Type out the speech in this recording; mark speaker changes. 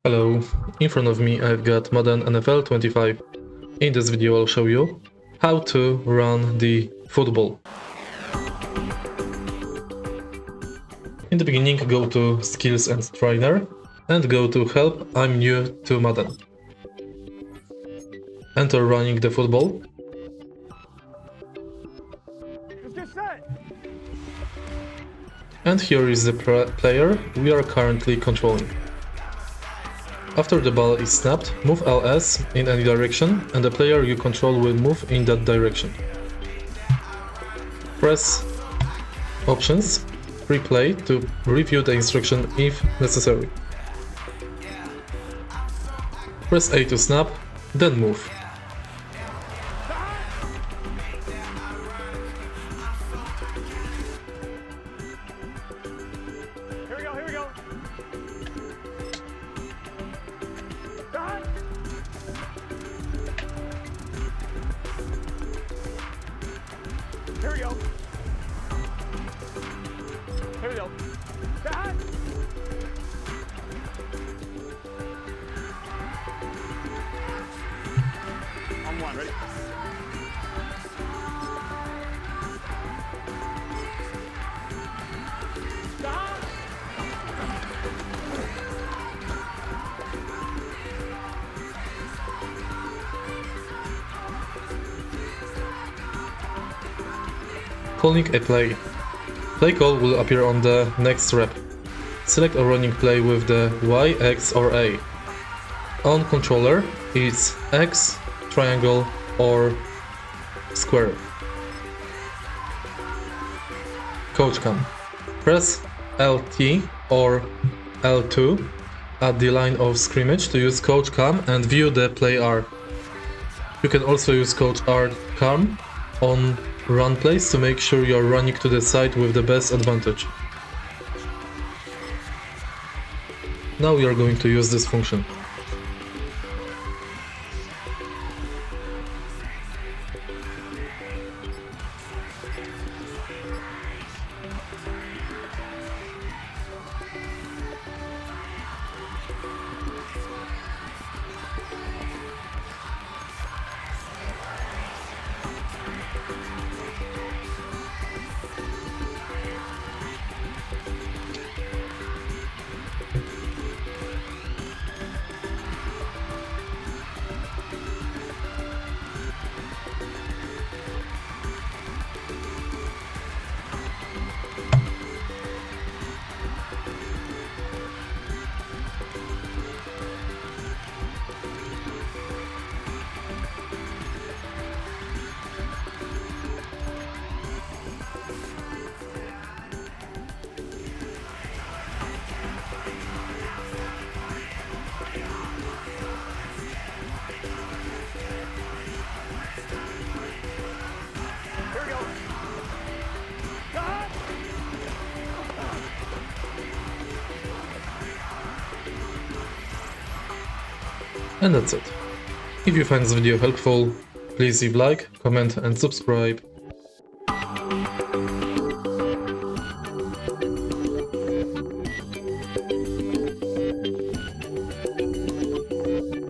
Speaker 1: Hello, in front of me I've got Madden NFL 25. In this video I'll show you how to run the football. In the beginning go to Skills and Trainer and go to Help, I'm new to Madden. Enter running the football. And here is the player we are currently controlling. After the ball is snapped, move LS in any direction and the player you control will move in that direction. Press Options, Replay to review the instruction if necessary. Press A to snap, then move.
Speaker 2: Here we go. Here we go. Here we go. On one, ready?
Speaker 1: Calling a play. Play call will appear on the next rep. Select a running play with the Y, X or A. On controller, it's X, triangle or square. Coach cam. Press LT or L2 at the line of scrimmage to use coach cam and view the play R. You can also use coach R cam on run plays to make sure you are running to the side with the best advantage. Now we are going to use this function. And that's it. If you find this video helpful, please leave like, comment and subscribe.